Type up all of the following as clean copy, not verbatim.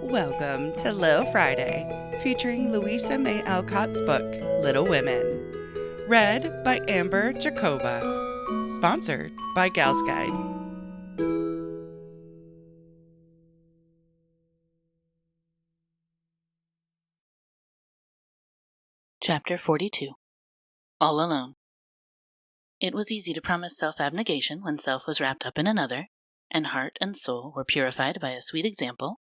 Welcome to Little Friday, featuring Louisa May Alcott's book, Little Women. Read by Amber Jacoba. Sponsored by Gals Guide. Chapter 42. All Alone. It was easy to promise self-abnegation when self was wrapped up in another, and heart and soul were purified by a sweet example.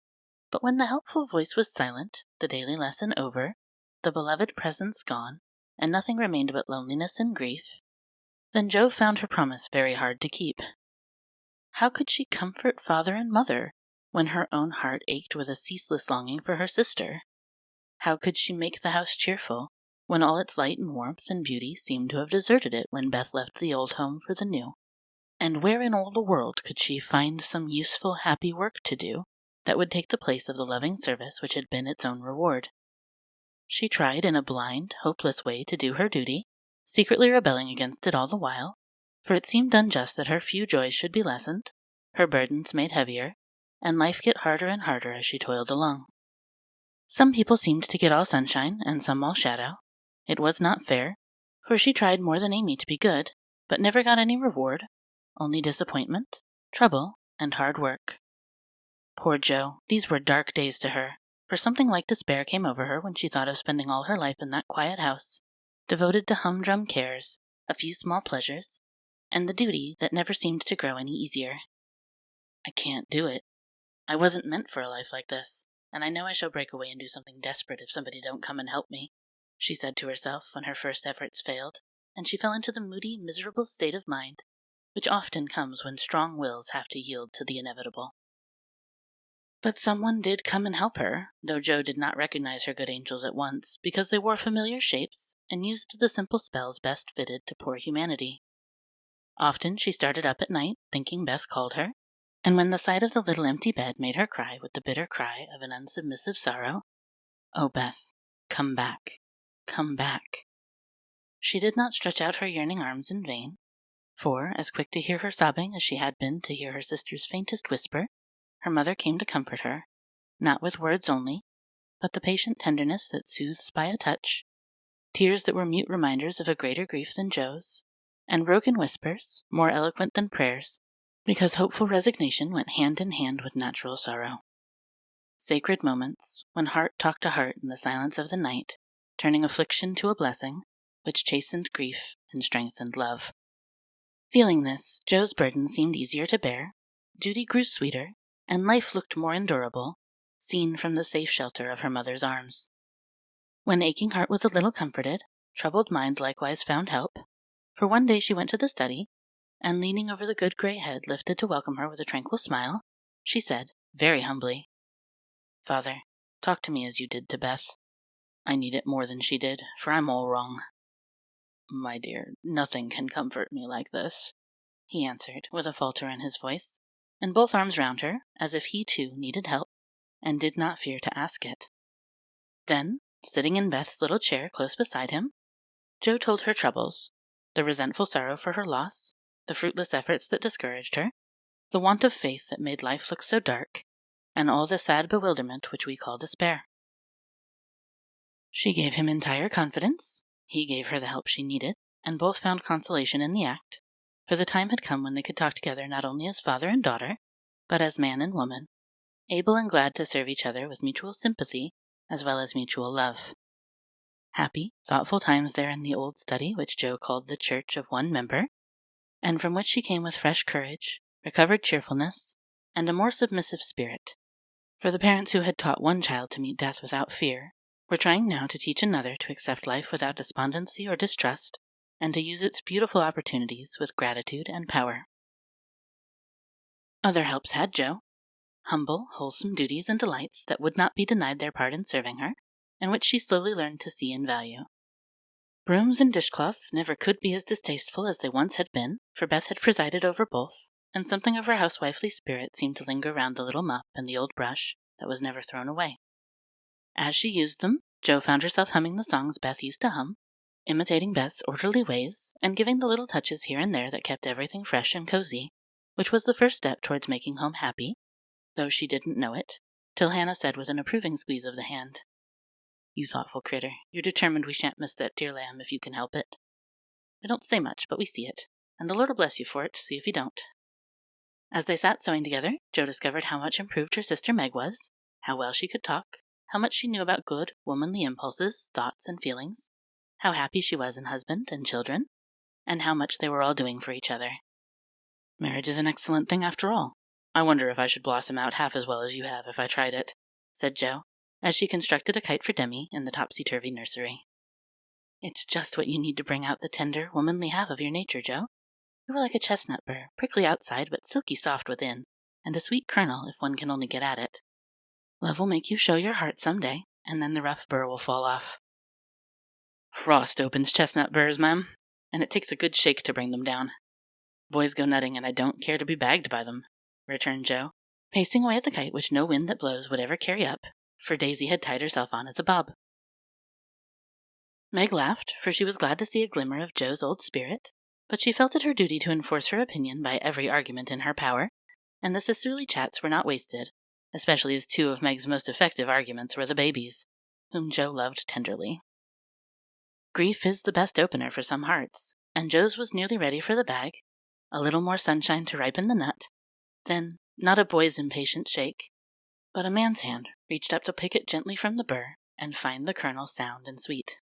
But when the helpful voice was silent, the daily lesson over, the beloved presence gone, and nothing remained but loneliness and grief, then Jo found her promise very hard to keep. How could she comfort father and mother when her own heart ached with a ceaseless longing for her sister? How could she make the house cheerful when all its light and warmth and beauty seemed to have deserted it when Beth left the old home for the new? And where in all the world could she find some useful, happy work to do that would take the place of the loving service which had been its own reward? She tried in a blind, hopeless way to do her duty, secretly rebelling against it all the while, for it seemed unjust that her few joys should be lessened, her burdens made heavier, and life get harder and harder as she toiled along. Some people seemed to get all sunshine, and some all shadow. It was not fair, for she tried more than Amy to be good, but never got any reward, only disappointment, trouble, and hard work. Poor Jo, these were dark days to her, for something like despair came over her when she thought of spending all her life in that quiet house, devoted to humdrum cares, a few small pleasures, and the duty that never seemed to grow any easier. I can't do it. I wasn't meant for a life like this, and I know I shall break away and do something desperate if somebody don't come and help me, she said to herself when her first efforts failed, and she fell into the moody, miserable state of mind which often comes when strong wills have to yield to the inevitable. But someone did come and help her, though Jo did not recognize her good angels at once, because they wore familiar shapes and used the simple spells best fitted to poor humanity. Often she started up at night, thinking Beth called her, and when the sight of the little empty bed made her cry with the bitter cry of an unsubmissive sorrow, "Oh, Beth, come back, come back." She did not stretch out her yearning arms in vain, for, as quick to hear her sobbing as she had been to hear her sister's faintest whisper, her mother came to comfort her, not with words only, but the patient tenderness that soothes by a touch, tears that were mute reminders of a greater grief than Jo's, and broken whispers, more eloquent than prayers, because hopeful resignation went hand in hand with natural sorrow. Sacred moments, when heart talked to heart in the silence of the night, turning affliction to a blessing, which chastened grief and strengthened love. Feeling this, Jo's burden seemed easier to bear, duty grew sweeter, and life looked more endurable, seen from the safe shelter of her mother's arms. When aching heart was a little comforted, troubled mind likewise found help, for one day she went to the study, and leaning over the good gray head lifted to welcome her with a tranquil smile, she said, very humbly, "Father, talk to me as you did to Beth. I need it more than she did, for I'm all wrong." "My dear, nothing can comfort me like this," he answered, with a falter in his voice, and both arms round her, as if he too needed help, and did not fear to ask it. Then, sitting in Beth's little chair close beside him, Jo told her troubles, the resentful sorrow for her loss, the fruitless efforts that discouraged her, the want of faith that made life look so dark, and all the sad bewilderment which we call despair. She gave him entire confidence, he gave her the help she needed, and both found consolation in the act, for the time had come when they could talk together not only as father and daughter, but as man and woman, able and glad to serve each other with mutual sympathy as well as mutual love. Happy, thoughtful times there in the old study which Jo called the Church of One Member, and from which she came with fresh courage, recovered cheerfulness, and a more submissive spirit. For the parents who had taught one child to meet death without fear were trying now to teach another to accept life without despondency or distrust, and to use its beautiful opportunities with gratitude and power. Other helps had Jo, humble, wholesome duties and delights that would not be denied their part in serving her, and which she slowly learned to see and value. Brooms and dishcloths never could be as distasteful as they once had been, for Beth had presided over both, and something of her housewifely spirit seemed to linger round the little mop and the old brush that was never thrown away. As she used them, Jo found herself humming the songs Beth used to hum, imitating Beth's orderly ways, and giving the little touches here and there that kept everything fresh and cozy, which was the first step towards making home happy, though she didn't know it, till Hannah said with an approving squeeze of the hand, "You thoughtful critter, you're determined we shan't miss that dear lamb if you can help it. I don't say much, but we see it, and the Lord'll bless you for it, see if you don't." As they sat sewing together, Jo discovered how much improved her sister Meg was, how well she could talk, how much she knew about good, womanly impulses, thoughts, and feelings, how happy she was in husband and children, and how much they were all doing for each other. "Marriage is an excellent thing after all. I wonder if I should blossom out half as well as you have if I tried it," said Jo, as she constructed a kite for Demi in the topsy-turvy nursery. "It's just what you need to bring out the tender, womanly half of your nature, Jo. You are like a chestnut burr, prickly outside but silky soft within, and a sweet kernel if one can only get at it. Love will make you show your heart some day, and then the rough burr will fall off." "Frost opens chestnut burrs, ma'am, and it takes a good shake to bring them down. Boys go nutting, and I don't care to be bagged by them," returned Jo, pacing away at the kite which no wind that blows would ever carry up, for Daisy had tied herself on as a bob. Meg laughed, for she was glad to see a glimmer of Jo's old spirit, but she felt it her duty to enforce her opinion by every argument in her power, and the sisterly chats were not wasted, especially as two of Meg's most effective arguments were the babies, whom Jo loved tenderly. Grief is the best opener for some hearts, and Jo's was nearly ready for the bag, a little more sunshine to ripen the nut, then not a boy's impatient shake, but a man's hand reached up to pick it gently from the burr and find the kernel sound and sweet.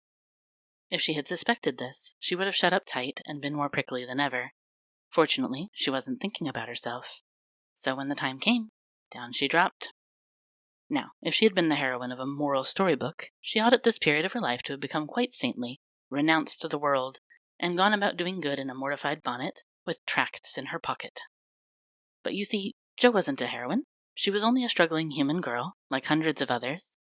If she had suspected this, she would have shut up tight and been more prickly than ever. Fortunately, she wasn't thinking about herself, so when the time came, down she dropped. Now, if she had been the heroine of a moral storybook, she ought at this period of her life to have become quite saintly, renounced the world, and gone about doing good in a mortified bonnet, with tracts in her pocket. But you see, Jo wasn't a heroine. She was only a struggling human girl, like hundreds of others,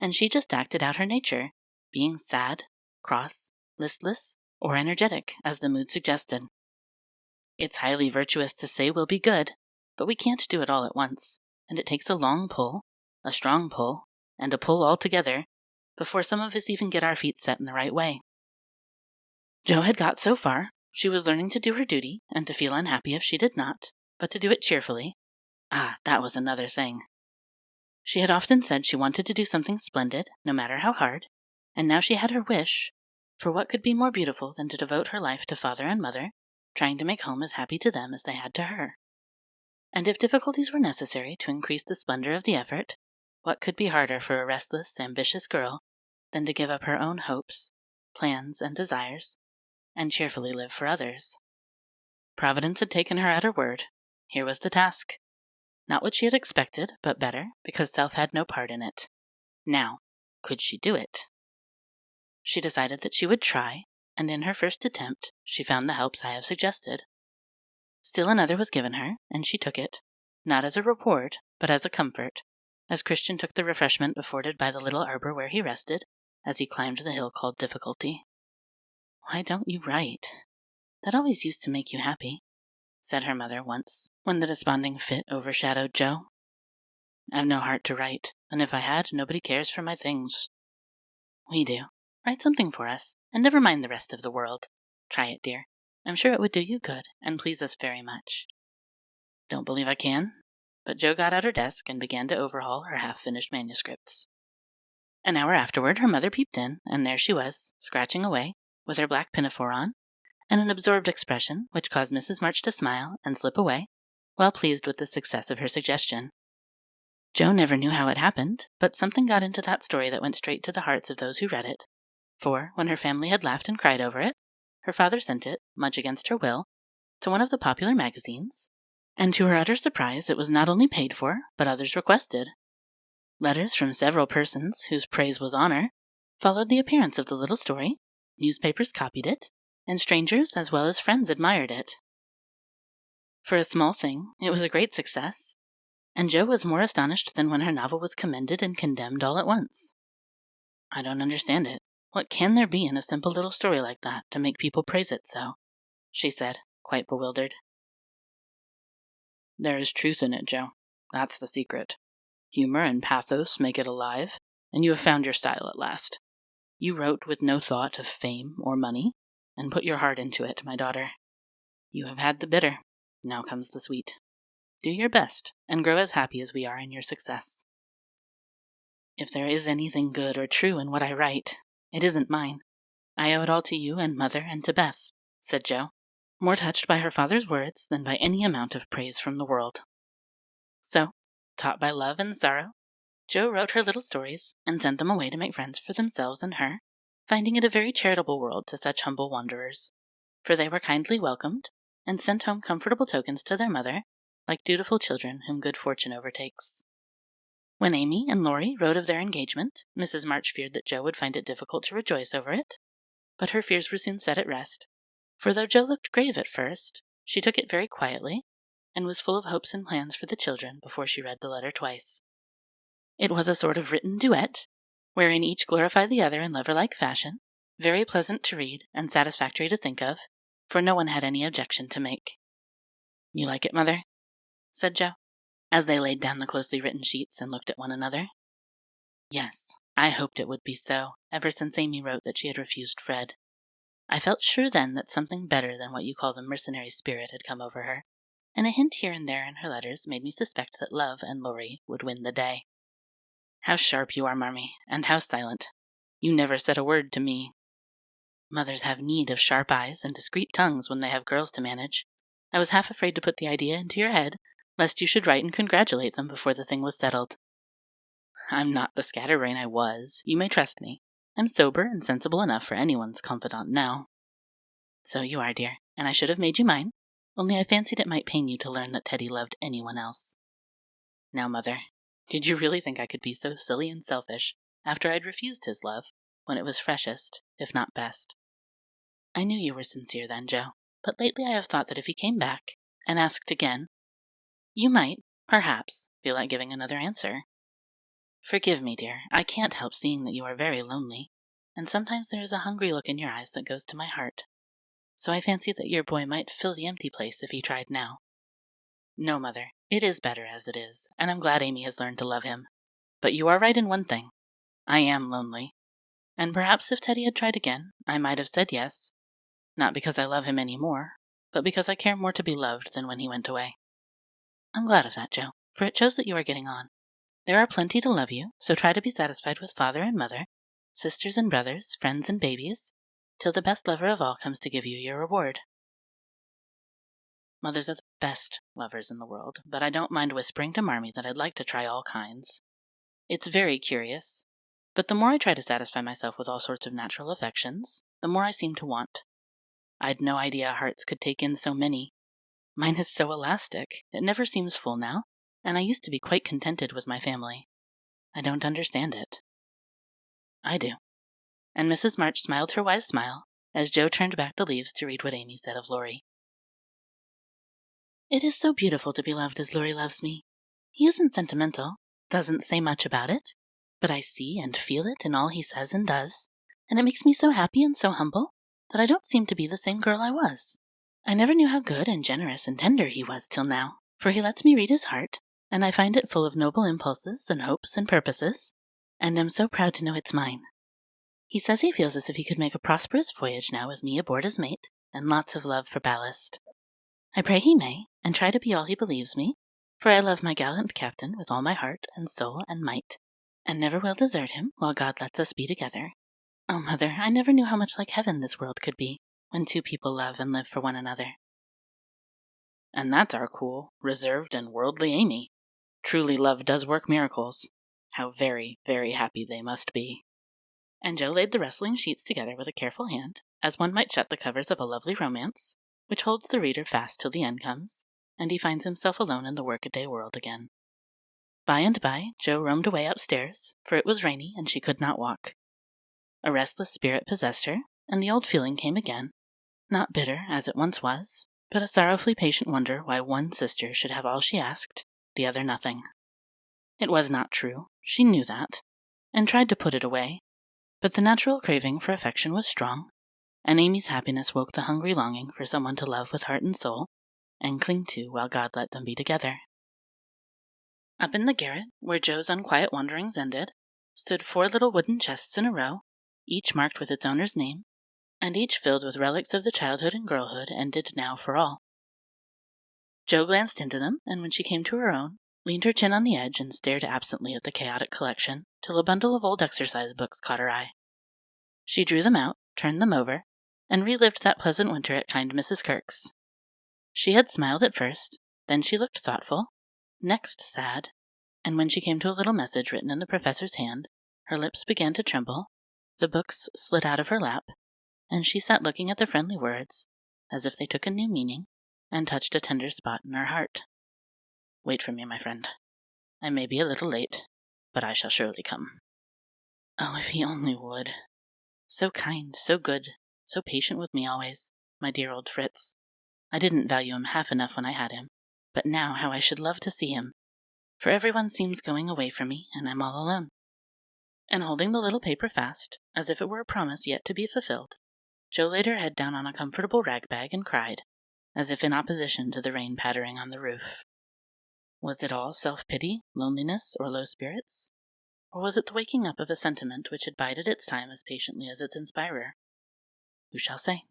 and she just acted out her nature, being sad, cross, listless, or energetic, as the mood suggested. It's highly virtuous to say we'll be good, but we can't do it all at once, and it takes a long pull, a strong pull, and a pull all together, before some of us even get our feet set in the right way. Jo had got so far, she was learning to do her duty, and to feel unhappy if she did not, but to do it cheerfully. Ah, that was another thing. She had often said she wanted to do something splendid, no matter how hard, and now she had her wish, for what could be more beautiful than to devote her life to father and mother, trying to make home as happy to them as they had to her? And if difficulties were necessary to increase the splendor of the effort, what could be harder for a restless, ambitious girl than to give up her own hopes, plans, and desires, and cheerfully live for others? Providence had taken her at her word. Here was the task. Not what she had expected, but better, because self had no part in it. Now, could she do it? She decided that she would try, and in her first attempt, she found the helps I have suggested. Still another was given her, and she took it, not as a reward, but as a comfort, as Christian took the refreshment afforded by the little arbor where he rested, as he climbed the hill called Difficulty. "Why don't you write? That always used to make you happy," said her mother once, when the desponding fit overshadowed Jo. "I've no heart to write, and if I had, nobody cares for my things." "We do. Write something for us, and never mind the rest of the world. Try it, dear. I'm sure it would do you good, and please us very much." "Don't believe I can." But Jo got out her desk and began to overhaul her half-finished manuscripts. An hour afterward, her mother peeped in, and there she was, scratching away, with her black pinafore on, and an absorbed expression which caused Mrs. March to smile and slip away, well pleased with the success of her suggestion. Jo never knew how it happened, but something got into that story that went straight to the hearts of those who read it, for, when her family had laughed and cried over it, her father sent it, much against her will, to one of the popular magazines, and to her utter surprise it was not only paid for, but others requested. Letters from several persons, whose praise was honor, followed the appearance of the little story, newspapers copied it, and strangers as well as friends admired it. For a small thing, it was a great success, and Jo was more astonished than when her novel was commended and condemned all at once. "I don't understand it. What can there be in a simple little story like that to make people praise it so?" she said, quite bewildered. "There is truth in it, Jo. That's the secret. Humor and pathos make it alive, and you have found your style at last. You wrote with no thought of fame or money, and put your heart into it, my daughter. You have had the bitter. Now comes the sweet. Do your best, and grow as happy as we are in your success." If there is anything good or true in what I write, it isn't mine. I owe it all to you and Mother and to Beth," said Jo, more touched by her father's words than by any amount of praise from the world. So, taught by love and sorrow, Jo wrote her little stories and sent them away to make friends for themselves and her, finding it a very charitable world to such humble wanderers, for they were kindly welcomed and sent home comfortable tokens to their mother, like dutiful children whom good fortune overtakes. When Amy and Laurie wrote of their engagement, Mrs. March feared that Jo would find it difficult to rejoice over it, but her fears were soon set at rest, for though Jo looked grave at first, she took it very quietly, and was full of hopes and plans for the children before she read the letter twice. It was a sort of written duet, wherein each glorified the other in lover-like fashion, very pleasant to read and satisfactory to think of, for no one had any objection to make. "You like it, Mother?" said Jo, as they laid down the closely written sheets and looked at one another. "Yes, I hoped it would be so, ever since Amy wrote that she had refused Fred. I felt sure then that something better than what you call the mercenary spirit had come over her, and a hint here and there in her letters made me suspect that love and Laurie would win the day." "How sharp you are, Marmee, and how silent. You never said a word to me." "Mothers have need of sharp eyes and discreet tongues when they have girls to manage. I was half afraid to put the idea into your head, lest you should write and congratulate them before the thing was settled." "I'm not the scatterbrain I was. You may trust me. I'm sober and sensible enough for anyone's confidant now." "So you are, dear, and I should have made you mine, only I fancied it might pain you to learn that Teddy loved anyone else. Now, Mother, did you really think I could be so silly and selfish after I'd refused his love, when it was freshest, if not best? I knew you were sincere then, Jo, but lately I have thought that if he came back and asked again, you might, perhaps, feel like giving another answer. Forgive me, dear, I can't help seeing that you are very lonely, and sometimes there is a hungry look in your eyes that goes to my heart. So I fancy that your boy might fill the empty place if he tried now. No, Mother, it is better as it is, and I'm glad Amy has learned to love him. But you are right in one thing. I am lonely. And perhaps if Teddy had tried again, I might have said yes. Not because I love him any more, but because I care more to be loved than when he went away. I'm glad of that, Jo, for it shows that you are getting on. There are plenty to love you, so try to be satisfied with father and mother, sisters and brothers, friends and babies, till the best lover of all comes to give you your reward. Mothers are the best lovers in the world, but I don't mind whispering to Marmee that I'd like to try all kinds. It's very curious, but the more I try to satisfy myself with all sorts of natural affections, the more I seem to want. I'd no idea hearts could take in so many. Mine is so elastic, it never seems full now, and I used to be quite contented with my family. I don't understand it." "I do." And Mrs. March smiled her wise smile as Jo turned back the leaves to read what Amy said of Laurie. "It is so beautiful to be loved as Laurie loves me. He isn't sentimental, doesn't say much about it, but I see and feel it in all he says and does, and it makes me so happy and so humble that I don't seem to be the same girl I was. I never knew how good and generous and tender he was till now, for he lets me read his heart, and I find it full of noble impulses and hopes and purposes, and am so proud to know it's mine. He says he feels as if he could make a prosperous voyage now with me aboard as mate, and lots of love for ballast. I pray he may, and try to be all he believes me, for I love my gallant captain with all my heart and soul and might, and never will desert him while God lets us be together. Oh, Mother, I never knew how much like heaven this world could be, when two people love and live for one another." "And that's our cool, reserved, and worldly Amy. Truly love does work miracles. How very, very happy they must be." And Jo laid the rustling sheets together with a careful hand, as one might shut the covers of a lovely romance, which holds the reader fast till the end comes, and he finds himself alone in the workaday world again. By and by, Jo roamed away upstairs, for it was rainy and she could not walk. A restless spirit possessed her, and the old feeling came again, not bitter as it once was, but a sorrowfully patient wonder why one sister should have all she asked, the other nothing. It was not true, she knew that, and tried to put it away, but the natural craving for affection was strong, and Amy's happiness woke the hungry longing for someone to love with heart and soul, and cling to while God let them be together. Up in the garret, where Jo's unquiet wanderings ended, stood 4 little wooden chests in a row, each marked with its owner's name, and each filled with relics of the childhood and girlhood ended now for all. Jo glanced into them, and when she came to her own, leaned her chin on the edge, and stared absently at the chaotic collection till a bundle of old exercise books caught her eye. She drew them out, turned them over, and relived that pleasant winter at kind Mrs. Kirk's. She had smiled at first, then she looked thoughtful, next sad, and when she came to a little message written in the professor's hand, her lips began to tremble, the books slid out of her lap, and she sat looking at the friendly words, as if they took a new meaning, and touched a tender spot in her heart. Wait for me, my friend. I may be a little late, but I shall surely come. Oh, if he only would. So kind, so good, so patient with me always, my dear old Fritz. I didn't value him half enough when I had him, but now how I should love to see him, for everyone seems going away from me, and I'm all alone. And holding the little paper fast, as if it were a promise yet to be fulfilled, Jo laid her head down on a comfortable rag bag and cried, as if in opposition to the rain pattering on the roof. Was it all self-pity, loneliness, or low spirits? Or was it the waking up of a sentiment which had bided its time as patiently as its inspirer? Who shall say?